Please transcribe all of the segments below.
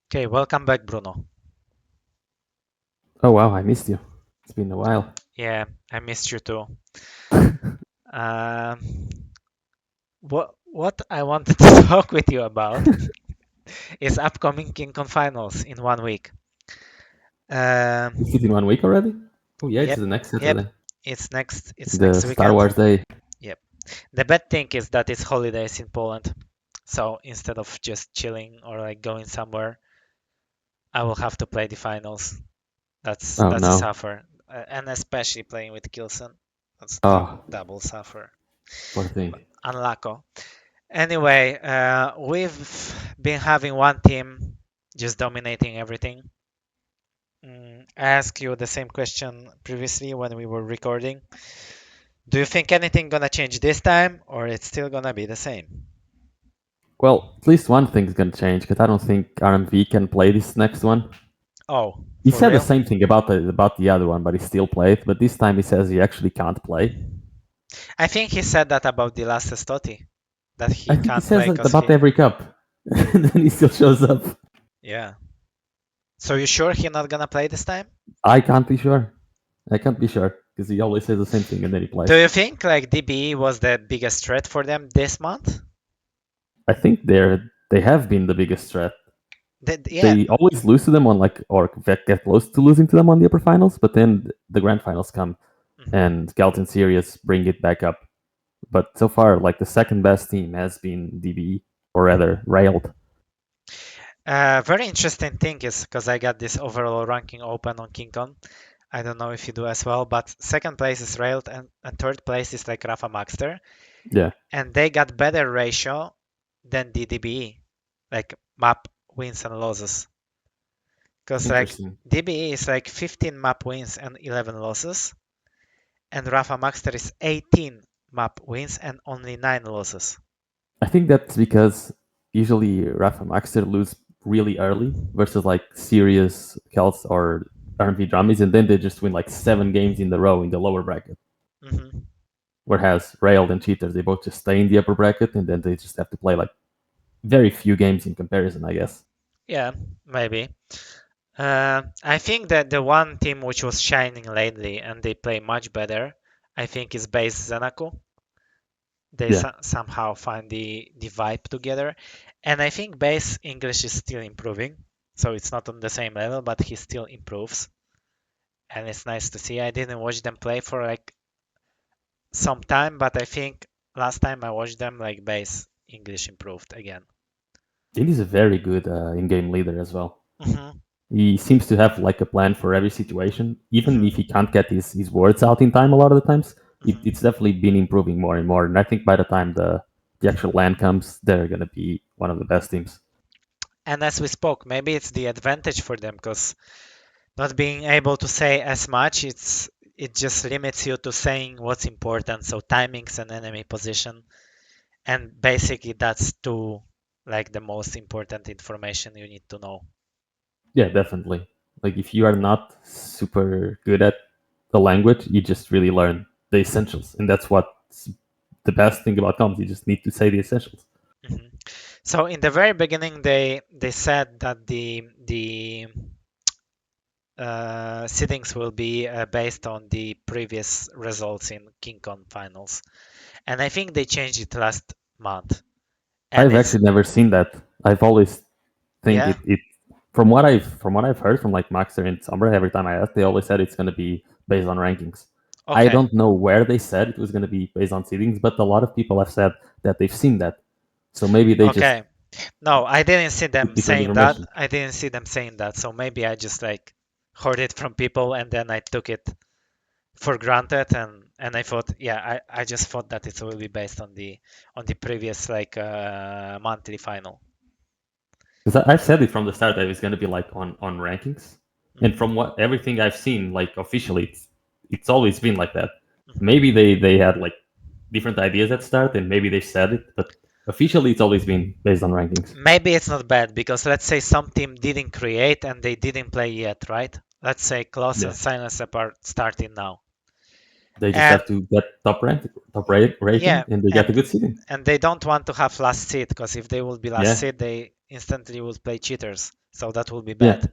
Okay, welcome back, Bruno. Oh wow, I missed you. It's been a while. Yeah, I missed you too. Um, what I wanted to talk with you about is upcoming Keencon finals in 1 week. Is it Um, in 1 week already? Oh yeah, it's yep, the next yep. Saturday. It's The next Star weekend. Wars Day. Yep. The bad thing is that it's holidays in Poland, so instead of just chilling or like going somewhere, I will have to play the finals. Oh That's a no. suffer, and especially playing with Kilson, that's Oh, double suffer. poor thing. Unlucky. Anyway, we've been having one team just dominating everything. I asked you the same question previously when we were recording. Do you think anything gonna change this time, or it's still gonna be the same? Well, at least one thing's gonna change because I don't think RMV can play this next one. Oh, He for said the real? same thing about the other one, but he still played. But this time he says he actually can't play. I think he said that about the last Stoti, that he I think he can't says play that because about he. every cup, and then he still shows up. Yeah. So you sure he not gonna play this time? I can't be sure. I can't be sure because he always says the same thing and then he Do plays. you think like DBE was the biggest threat for them this month? I think they have been the biggest threat. Yeah. They always lose to them on like or get close to losing to them on the upper finals, but then the grand finals come Mhm. and Galton Series bring it back up. But so far, like the second best team has been DBE, or rather Railed. Very interesting thing is because I got this overall ranking open on Keencon. I don't know if you do as well, but second place is Railed and third place is like Rapha Maxter, Yeah, and they got better ratio than the DBE, like map wins and losses. Because like interesting. DBE is like 15 map wins and 11 losses, and Rapha Maxter is 18 map wins and only 9 losses. I think that's because usually Rafa Maxter lose really early versus like serious Kels or RMV Dramis, and then they just win like 7 games in a row in the lower bracket. Hmm. Whereas Railed and Cheaters, they both just stay in the upper bracket and then they just have to play like very few games in comparison, I guess. Yeah, maybe. I think that the one team which was shining lately and they play much better, I think is base Zanaku. They Yeah, somehow find the vibe together, and I think base English is still improving. So it's not on the same level, but he still improves, and it's nice to see. I didn't watch them play for like some time, but I think last time I watched them, like base English improved again. and he's a very good in-game leader as well. Hmm. He seems to have like a plan for every situation, even if he Hmm. can't get his words out in time. A lot of the times, it's Hmm. definitely been improving more and more. And I think by the time the actual land comes, they're gonna be one of the best teams. And as we spoke, maybe it's the advantage for them because not being able to say as much, it just limits you to saying what's important. So timings and enemy position, and basically that's two like the most important information you need to know. Yeah, definitely. Like if you are not super good at the language, you just really learn the essentials, and that's what's the best thing about comms. You just need to say the essentials. Mhm. So in the very beginning, they said that the seedings will be based on the previous results in Keencon finals, and I think they changed it last month, and I've it's actually never seen that. I've always think yeah. it from what I've heard from like Maxter and Sombra, every time I asked, they always said it's gonna be based on rankings. I Okay. don't know where they said it was gonna be based on seedings, but a lot of people have said that they've seen that. So maybe they just Okay. No, I didn't see took them different saying that. information. I didn't see them saying that. So maybe I just like heard it from people and then I took it for granted and I thought, yeah, I just thought that it will be based on the previous like monthly final. Because I've said it from the start that it's gonna be like on rankings. And Hmm. from what everything I've seen, like officially it's always been like that. Hmm. Maybe they had like different ideas at start and maybe they said it, but officially it's always been based on rankings. Maybe it's not bad because let's say some team didn't create and they didn't play yet, right? Let's say Klaus and Yeah. Silence are starting now. They just And have to get rating, yeah, and they get a and good seating. and they don't want to have last seed because if they will be last Yeah, seed, instantly would play cheaters, so that will be Yeah. bad.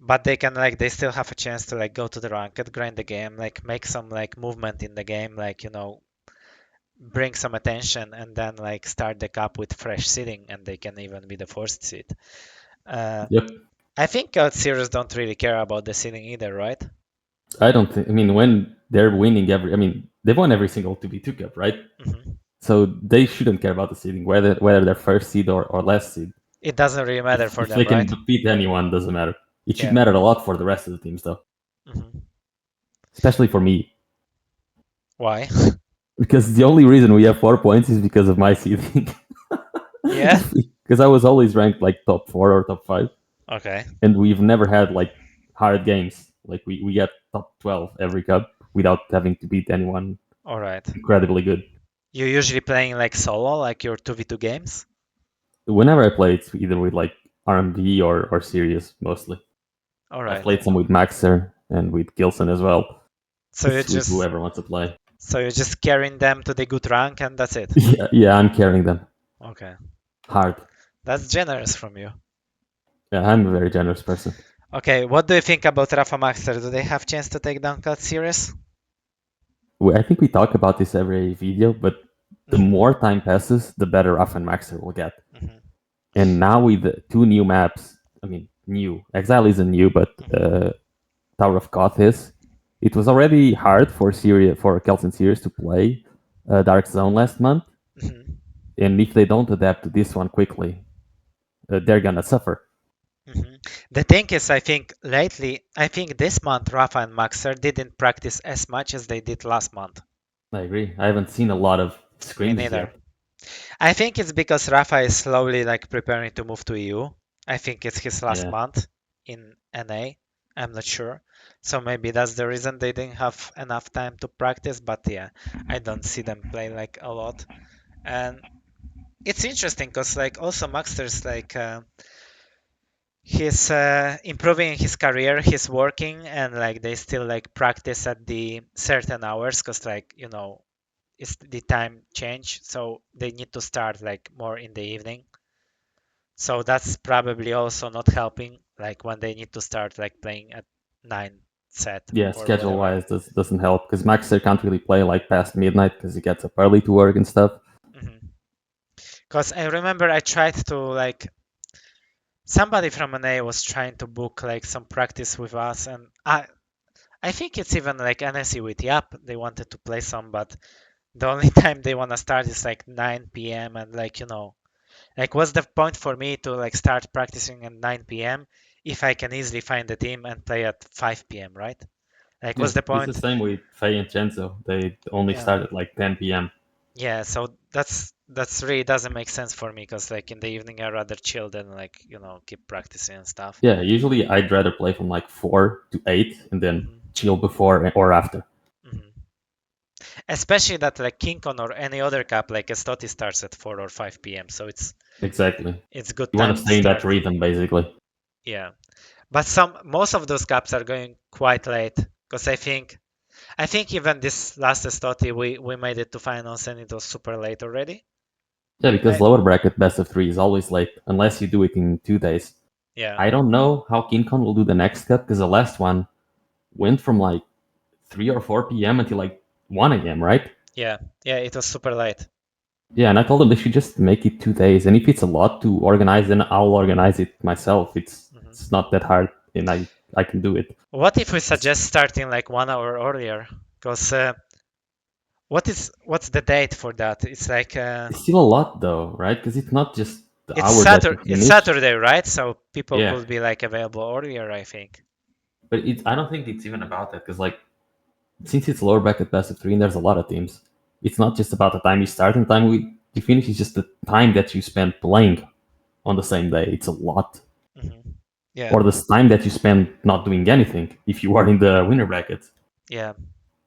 But they can like they still have a chance to like go to the ranked, grind the game, like make some like movement in the game, like bring some attention, and then like start the cup with fresh seeding, and they can even be the first seed. Uh, Yep. I think series don't really care about the seeding either, right? I don't think. I mean, when they're winning every, I mean, they've won every single 2v2 cup, right? Hmm. So they shouldn't care about the seeding, whether they're first seed or last seed. It doesn't really matter for If they them, can right? beat anyone, doesn't matter. It should Yeah. matter a lot for the rest of the teams, though, Hmm. especially for me, Why? because the only reason we have 4 points is because of my seeding. Yeah. Because I was always ranked like top 4 or top 5, Okay. and we've never had like hard games. Like we get top 12 every cup without having to beat anyone All right. incredibly good. You're usually playing like solo, like your 2v2 games? Whenever I play, it's either with like RMV or Series mostly. All I've right. played some with Maxter and with Gilson as well. So you're It's with just whoever wants to play. so you're just carrying them to the good rank and that's it. Yeah, I'm carrying them Okay. hard. That's generous from you. Yeah, I'm a very generous person. Okay, what do you think about Rapha Maxter? Do they have chance to take down Cut Series? I think we talk about this every video, but the Mhm, more time passes, the better Rafa and Maxter will get. mhm, And now with the 2 new maps, I mean, new. Exile isn't new, but mhm, Tower of Koth is. It was already hard for Kelson Series to play Dark Zone last month, mhm, and if they don't adapt to this one quickly, they're gonna suffer. mhm. The thing is, I think lately, I think this month Rafa and Maxer didn't practice as much as they did last month. I agree. I haven't seen a lot of Me scrimmages neither. yet. I think it's because Rafa is slowly like preparing to move to EU. I think it's his last Yeah. month in NA. I'm not sure. So maybe that's the reason they didn't have enough time to practice. But yeah, I don't see them play like a lot. And it's interesting because like also Maxter's like he's improving his career, he's working, and like they still like practice at the certain hours because like it's the time change, so they need to start like more in the evening. So that's probably also not helping, like when they need to start like playing at 9 set Yeah, or schedule whatever. wise, this doesn't help because Maxter can't really play like past midnight because he gets up early to work and stuff. Because I remember I tried to like somebody from NA was trying to book like some practice with us, and I think it's even like NSE with Yap. They wanted to play some, but the only time they want to start is like 9 p.m. and like like what's the point for me to like start practicing at 9 p.m. if I can easily find a team and play at 5 p.m., right? Like Yeah, what's the it's the point? same with Faye and Chenzo. They only Yeah. start at like 10 p.m. Yeah, so that's really doesn't make sense for me because like in the evening I rather chill than like keep practicing and stuff. Yeah, usually I'd rather play from like 4 to 8 and then Hmm. chill before or after. Hmm. Especially that like Keencon or any other cup like Estoti starts at 4 or 5 p.m. So Exactly. it's good You want time to to stay in that start. rhythm, basically. Yeah. But most of those cups are going quite late because I think even this last Estoti we made it to finals and it was super late already. Yeah, because I, lower bracket best of 3 is always late, unless you do it in 2 days. yeah. I don't know how Keencon will do the next cut, because the last one went from like 3 or 4 p.m. until like 1 a.m., right? Yeah. Yeah, it was super late. Yeah, and I told them they should just make it 2 days. And if it's a lot to organize, then I'll organize it myself. It's Mhm. it's not that hard, and I can do it. What if we It's, suggest starting like 1 hour earlier? Because what's the date for that? It's like it's still a lot though, right? Because it's not just the it's hour that you Saturday. It's finish. Saturday, right? So people Yeah, could be like available earlier, I think. but I don't think it's even about that because like since it's lower bracket best of 3 and there's a lot of teams, it's not just about the time you start and the time you finish. It's just the time that you spend playing on the same day. It's a lot. Hmm. Yeah. Or the time that you spend not doing anything if you are in the winner bracket. Yeah.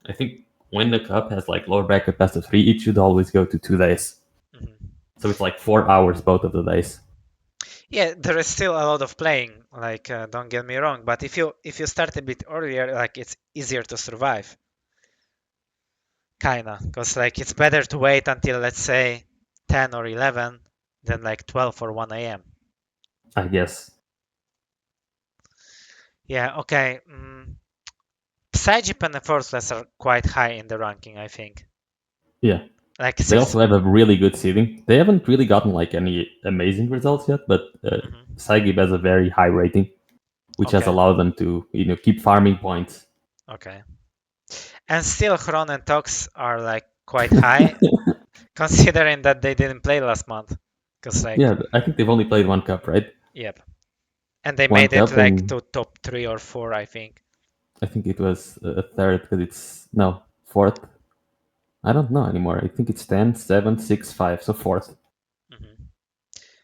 I think when the cup has like lower bracket best of 3, it should always go to 2 days. Hmm. So it's like 4 hours both of the days. Yeah, there is still a lot of playing. Like, don't get me wrong, but if you start a bit earlier, like it's easier to survive, kinda, because like it's better to wait until let's say 10 or 11 than like 12 or 1 a.m. I guess. Yeah, okay. Psygib and the fourth place are quite high in the ranking, I think. Yeah. Like They six. also have a really good seeding. They haven't really gotten like any amazing results yet, but Mhm. Psygib has a very high rating, which has Okay, allowed them to keep farming points. okay. And still, Chron and Tox are like quite high, considering that they didn't play last month. Because like, Yeah, I think they've only played one cup, right? yep. And they One made it cup, like and to top 3 or 4, I think. I think it was a third because it's no fourth. I don't know anymore. I think it's 10, 7, 6, 5, so fourth. Mhm.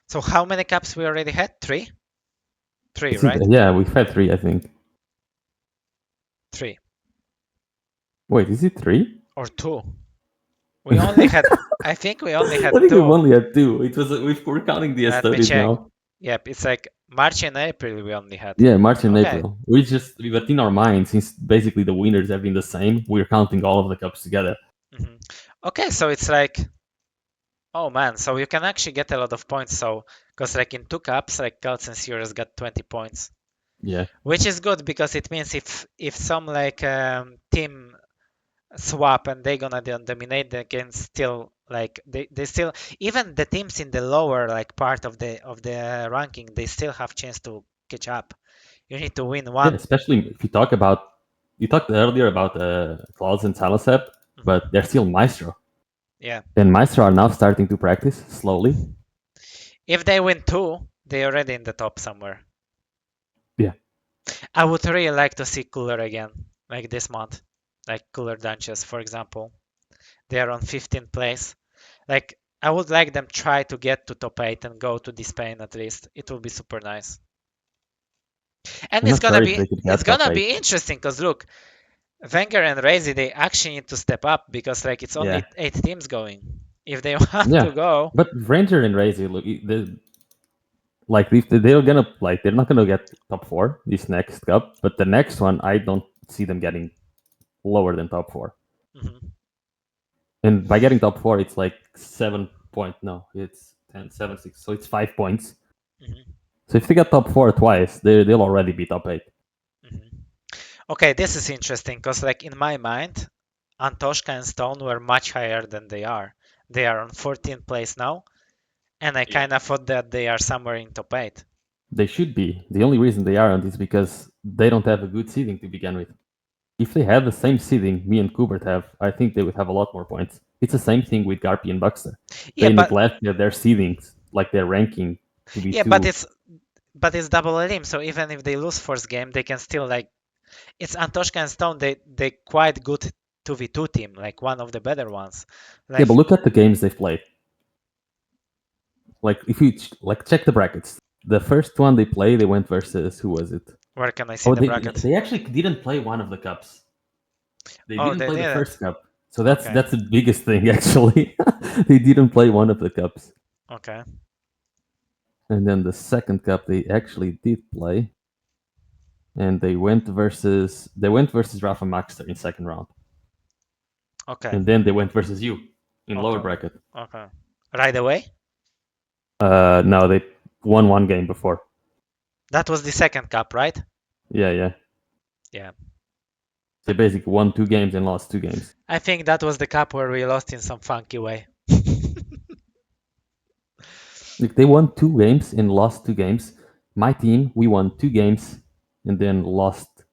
So how many caps we already had? Three? Three, It's either, right? yeah, we've had three, I think. Three. Wait, is it three? Or two. We only had, I think we only I had think we've two. only had two. It was we're counting the Let me Estonians check. now. Yep, it's like March and April we only had. Yeah, March and Okay. April. But in our minds, since basically the winners have been the same, we're counting all of the cups together. Mhm. Okay, so it's like, oh man, so you can actually get a lot of points. So, because like in 2 cups, like Gods and Series got 20 points, Yeah. which is good because it means if some like team swap and they gonna dominate, they can still like they still, even the teams in the lower like part of the ranking, they still have chance to catch up. You need to win Yeah, one. especially if you talked earlier about Claus and Salasep, but they're still Maestro. Yeah. And Maestro are now starting to practice slowly. If they win two, they're already in the top somewhere. Yeah. I would really like to see Cooler again, like this month. Like Cooler Dungeons, for example. They are on 15th place. Like, I would like them try to get to top 8 and go to this Spain at least. It will be super nice. And I'm not sure if they could it's get top gonna eight. be interesting because look, vengeuR and Raisy, they actually need to step up because like it's Yeah. only 8 teams going. If they want to Yeah. go, But Ranger and Razy, look, like if they're gonna like they're not gonna get top four this next cup, but the next one I don't see them getting lower than top four. mhm, And by getting top four, it's like 7 point. No, it's 10, 7, 6. So it's 5 points. mhm, So if they get top four twice, they'll already be top eight. mhm. Okay, this is interesting because like in my mind, Antoshka and Stone were much higher than they are. They are on 14th place now, and I Yeah. kind of thought that they are somewhere in top 8. They should be. The only reason they aren't is because they don't have a good seeding to begin with. If they had the same seeding me and Kubert have, I think they would have a lot more points. It's the same thing with Garpy and Bukster. Yeah, They but neglect their seedings, like their ranking, to be yeah, but too. it's double elim, so even if they lose first game, they can still like, it's Antoshka and Stone. They quite good 2v2 team, like one of the better ones. Yeah, Like but look at the games they've played. Like if you like check the brackets, the first one they played, they went versus who was it? where can I see Oh, the they bracket? they actually didn't play one of the cups. They Oh, didn't they play the didn't. first cup. So that's Okay, that's the biggest thing actually. They didn't play one of the cups. okay, And then the second cup they actually did play. And they went versus Rapha Maxter in second round. okay, And then they went versus you in lower okay, bracket. okay. Right away. No, they won one game before. That was the second cup, right? Yeah, yeah. Yeah. They basically won 2 games and lost 2 games. I think that was the cup where we lost in some funky way. Like they won 2 games and lost 2 games. My team, we won 2 games and then lost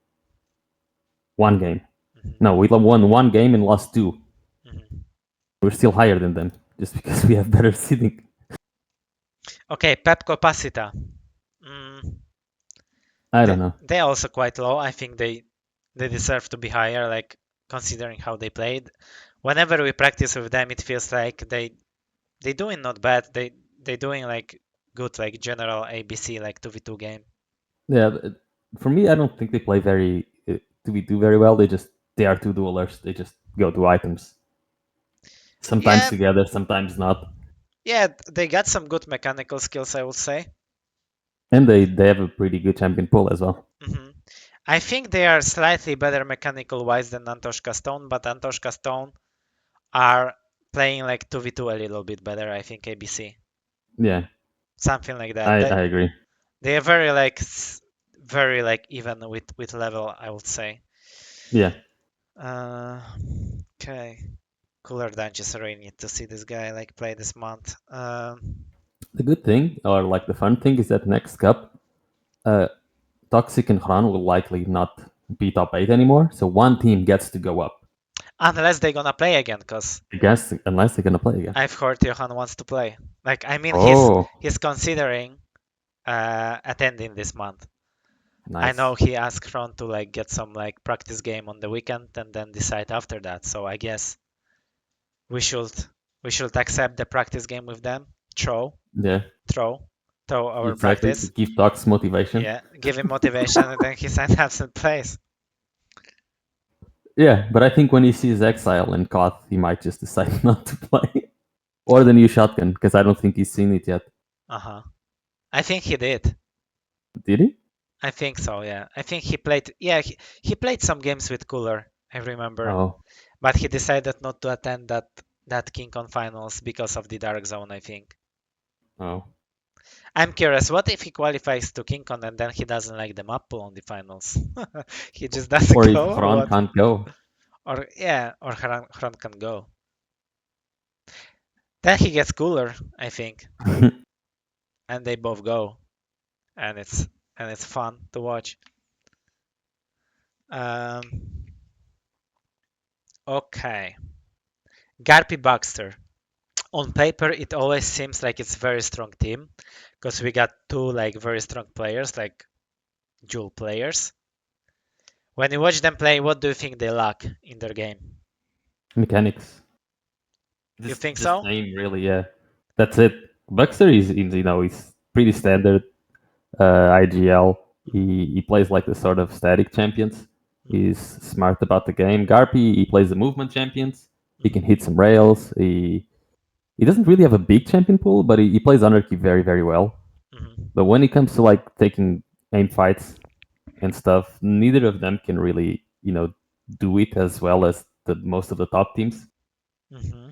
1 game. Mhm, No, we won 1 game and lost two. mhm. We're still higher than them just because we have better seeding. Okay, Pepco Pasita. Mm, I don't know. they also quite low. I think they deserve to be higher, like considering how they played. Whenever we practice with them, it feels like they doing not bad. They doing like good, like general ABC, like 2v2 game. Yeah, for me, I don't think they play very do we do very well. They are two duelers. They just go to items. Sometimes Yeah, together, sometimes not. yeah, they got some good mechanical skills, I would say. And they have a pretty good champion pool as well. hmm I think they are slightly better mechanical wise than Antoshka Stone, but Antoshka Stone are playing like 2v2 a little bit better, I think, ABC. Yeah, Something like that. I agree. They are very like very like even with level, I would say. Yeah. Uh, okay. Cooler than just really need to see this guy like play this month. The good thing, or like the fun thing, is that next cup, uh, Toxic and Hran will likely not be top 8 anymore, so one team gets to go up. Unless they're gonna play again, because I guess, unless they're gonna play again. I've heard Johan wants to play. Like, I mean, Oh, he's considering attending this month. I nice. know he asked Ron to like get some like practice game on the weekend and then decide after that. So I guess we should we should accept the practice game with them. Yeah, Throw our exactly. To practice. give Tox motivation. Yeah, give him motivation and then he signs up and plays. Yeah, but I think when he sees Exile and Koth, he might just decide not to play. Or the new shotgun, because I don't think he's seen it yet. Uh-huh. I think he did. Did he? I think so, yeah. I think he played he played some games with Cooler, I remember. Oh, But he decided not to attend that Keencon finals because of the dark zone, I think. oh. I'm curious, what if he qualifies to Keencon and then he doesn't like the map pool on the finals? He just doesn't Or if go or Hran what? can't go. Or yeah, or Hran can go. Then he gets Cooler, I think, and they both go, and it's fun to watch. Um, okay, Garpy Bukster. On paper, it always seems like it's very strong team because we got two like very strong players, like dual players. When you watch them play, what do you think they lack in their game? Mechanics. You think Just so? name, really, yeah. That's it. Buxter is, he's pretty standard IGL. He plays like the sort of static champions. He's smart about the game. Garpy, he plays the movement champions. He can hit some rails. He doesn't really have a big champion pool, but he plays Anarchy very, very well. Mm-hmm. But when it comes to like taking aim fights and stuff, neither of them can really, do it as well as the most of the top teams. Mm-hmm.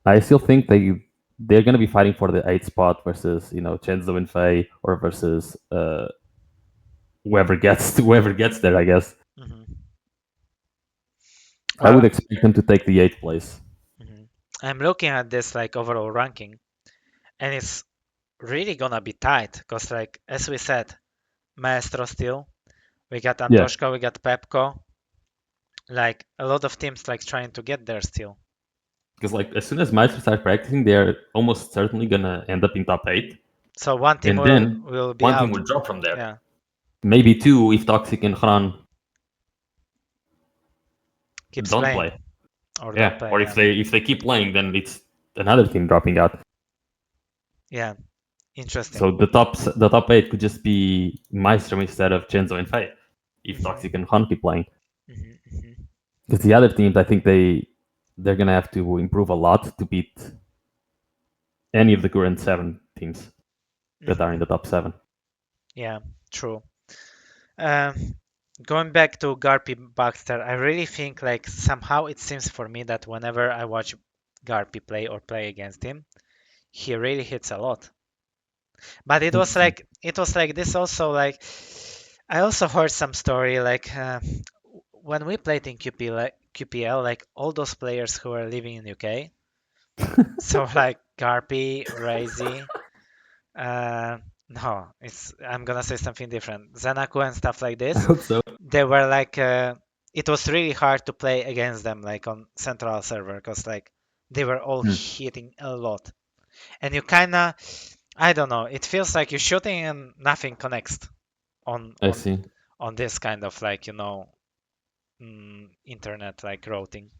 I still think they're going to be fighting for the 8th spot versus Chenzo and Fei, or versus whoever gets there. I guess Mm-hmm. I would Well, expect them to take the 8th place. mhm. I'm looking at this like overall ranking, and it's really gonna be tight because, like as we said, Maestro still. We got Yeah, Antoshka, we got Pepco. Like a lot of teams like trying to get there still. because like as soon as Meister start practicing, they're almost certainly gonna end up in top 8, So one team and will then will be one team out. will drop from there. Yeah, Maybe two if Toxic and Hran keeps don't playing play. or don't Yeah, play. or Yeah, if they keep playing, then it's another team dropping out. yeah, interesting. So the top 8 could just be Maestro instead of Chenzo and Fei if Hmm. Toxic and Han keep playing. Hmm. Hmm. Because the other teams, I think they're gonna have to improve a lot to beat any of the current 7 teams that are in Hmm. the top 7. Yeah, true. Um, Going back to Garpy Baxter, I really think like somehow it seems for me that whenever I watch Garpy play or play against him, he really hits a lot. But Interesting. it was like this also like I also heard some story like when we played in QPL, like all those players who are living in UK, so like Garpy, Raisy, uh, no, it's I'm gonna say something different. Zanaku and stuff like I this, hope so. they were like it was really hard to play against them like on central server because like they were all Hmm, hitting a lot, and you kinda I don't know, it feels like you're shooting and nothing connects on I on see. on this kind of like internet like routing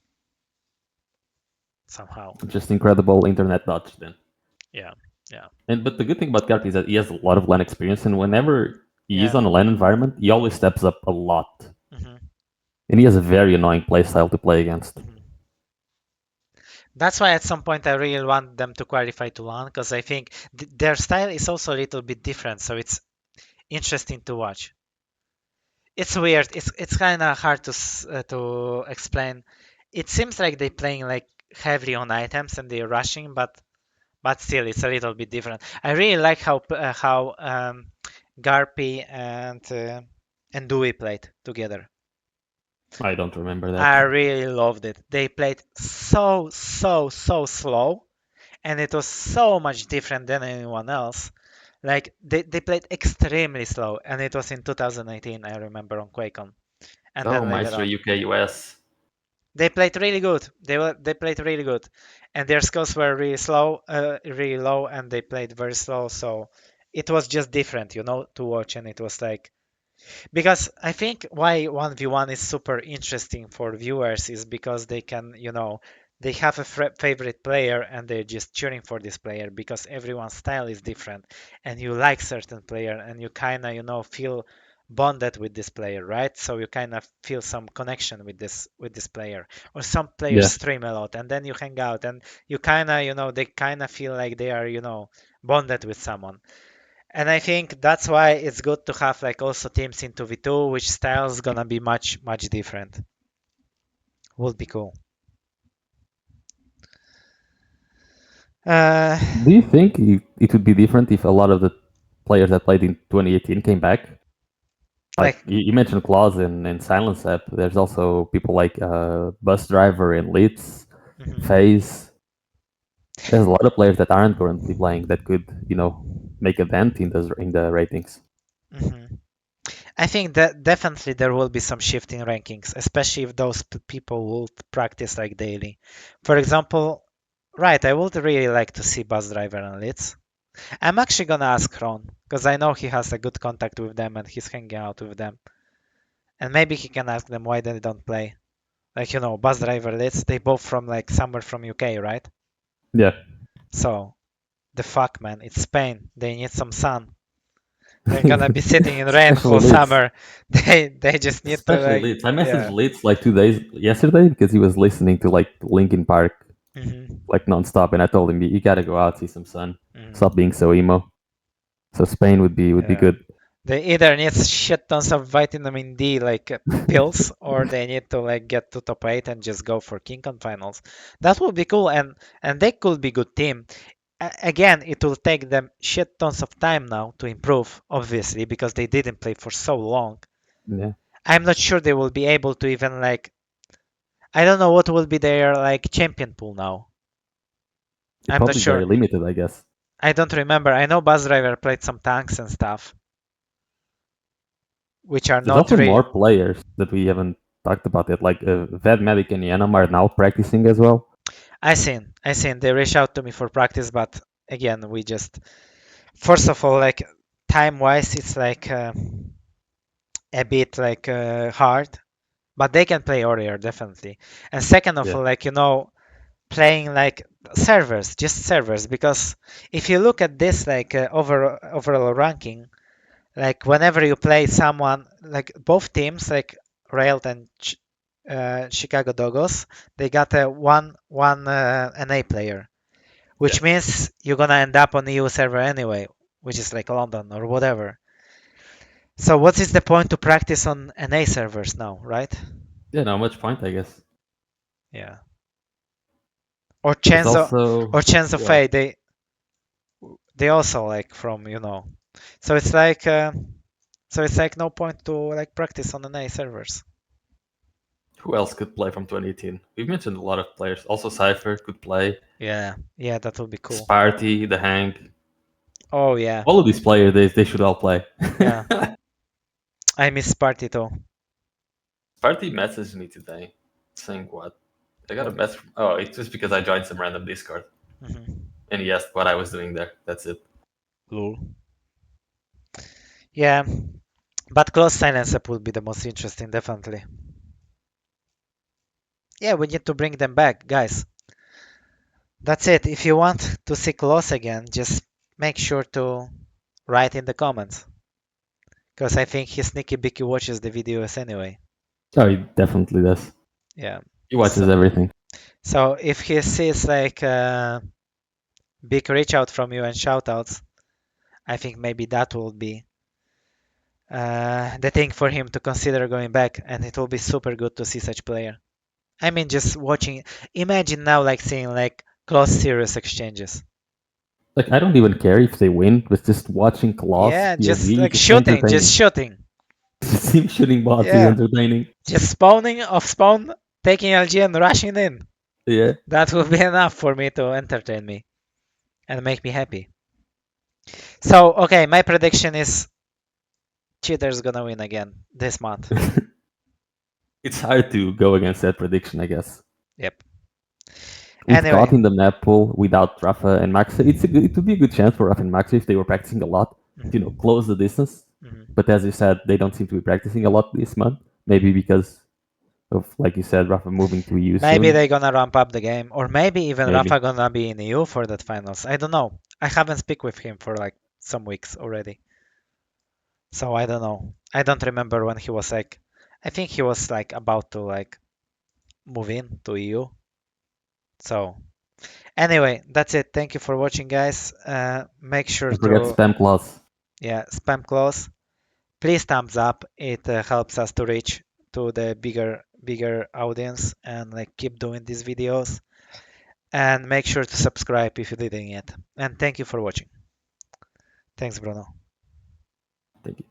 somehow. Just incredible internet dodge then. Yeah, yeah, But the good thing about Garp is that he has a lot of LAN experience, and whenever he is yeah. on a LAN environment, he always steps up a lot. Hmm. And he has a very annoying playstyle to play against. Hmm. That's why at some point I really want them to qualify to LAN because I think their style is also a little bit different, so it's interesting to watch. It's weird. It's kind of hard to explain. It seems like they're playing like heavily on items and they're rushing, but still it's a little bit different. I really like how Garpy and Dewey played together. I don't remember that. I really loved it. They played so slow, and it was so much different than anyone else. Like they played extremely slow, and it was in 2019. I remember on QuakeCon, and Oh, then later Maxter on. UK US. They played really good. They played really good, and their skills were really slow, really low, and they played very slow. So it was just different, to watch. And it was like because I think why 1v1 is super interesting for viewers is because they can, they have a favorite player and they're just cheering for this player because everyone's style is different and you like certain player and you kind of, feel bonded with this player, right? So you kind of feel some connection with this player. Or some players Yeah. stream a lot and then you hang out and you kind of, they kind of feel like they are, bonded with someone. And I think that's why it's good to have like also teams in 2v2, which style's gonna be much different. Would be cool. Uh, Do you think it would be different if a lot of the players that played in 2018 came back? Like like, you mentioned Claus and Silence App. There's also people like Bus Driver and Litz, mhm, Phase. There's a lot of players that aren't currently playing that could, make a dent in the ratings. mhm. I think that definitely there will be some shift in rankings, especially if those people will practice like daily. For example, right, I would really like to see Bus Driver and Litz. I'm actually gonna ask Ron because I know he has a good contact with them and he's hanging out with them, and maybe he can ask them why they don't play. Like, Bus Driver Litz, they both from like somewhere from UK, right? Yeah, So the fuck, man, it's Spain. They need some sun. They're gonna be sitting in rain especially whole Litz. summer. They just need to Especially like, Litz. I messaged yeah. Litz like 2 days yesterday because he was listening to like Linkin Park Hmm. like nonstop, and I told him you gotta go out see some sun. Stop Hmm. being so emo. So Spain would be Yeah. good. They either need shit tons of vitamin D like pills, or they need to like get to top 8 and just go for Keencon finals. That would be cool, and they could be good team. Again, it will take them shit tons of time now to improve, obviously, because they didn't play for so long. Yeah, I'm not sure they will be able to even like. I don't know what will be their like champion pool now. it's I'm not probably sure. very limited, I guess. I don't remember. I know Buzz Driver played some tanks and stuff, which are There's not also real. more players that we haven't talked about yet. Like Ved Medic and Yanam are now practicing as well. I seen. They reach out to me for practice, but again, we just first of all, like time wise, it's like a bit like hard, but they can play earlier definitely. And second of Yeah, all, like playing like servers, just servers, because if you look at this like overall ranking, like whenever you play someone, like both teams, like Railed and Chicago Doggos, they got a one NA player, yeah, which means you're gonna end up on EU server anyway, which is like London or whatever. So what is the point to practice on NA servers now, right? yeah. Not much point, I guess. Yeah. Or There's Chance of also or Chance of well, Fate, they also like from So it's like no point to like practice on NA servers. who else could play from 2018? We've mentioned a lot of players. Also, cYpheR could play. Yeah, yeah, that would be cool. Sparty, DaHanG. Oh yeah, All of these players, they should all play. yeah. I miss Party too. Sparty messaged me today saying what? I got a What? message. Oh, it's just because I joined some random Discord Hmm. and he asked what I was doing there. That's it. Lol. Yeah, but close silence up would be the most interesting, definitely. Yeah, we need to bring them back, guys. That's it. If you want to see close again, just make sure to write in the comments, because I think he sneaky Bicky watches the videos anyway. Oh, he definitely does. Yeah. He watches So, everything. so if he sees like big reach out from you and shout outs, I think maybe that will be the thing for him to consider going back, and it will be super good to see such player. I mean, just watching. Imagine now, like seeing like close serious exchanges. Like I don't even care if they win, but just watching Claws Yeah, just POV is like just shooting, entertaining. just shooting. Just him shooting bots is Yeah, entertaining. just spawning off spawn, taking LG and rushing in. Yeah. That would be enough for me to entertain me and make me happy. So, okay, my prediction is Cheater's gonna win again this month. It's hard to go against that prediction, I guess. Yep. With Anyway. God in the map pool without Rapha and Maxter, it would be a good chance for Rapha and Maxter if they were practicing a lot to Mhm, close the distance. mhm. But as you said, they don't seem to be practicing a lot this month. Maybe because of, like you said, Rapha moving to EU Maybe soon. they're gonna ramp up the game, or maybe even Maybe. Rafa gonna be in EU for that finals. I don't know. I haven't speak with him for like some weeks already, so I don't know. I don't remember when he was like. I think he was like about to like move in to EU. So anyway, that's it. Thank you for watching, guys. Make sure Don't forget to spam clause. yeah spam close. Please thumbs up. It helps us to reach to the bigger audience and like keep doing these videos. And make sure to subscribe if you didn't yet. And thank you for watching. Thanks, Bruno. Thank you.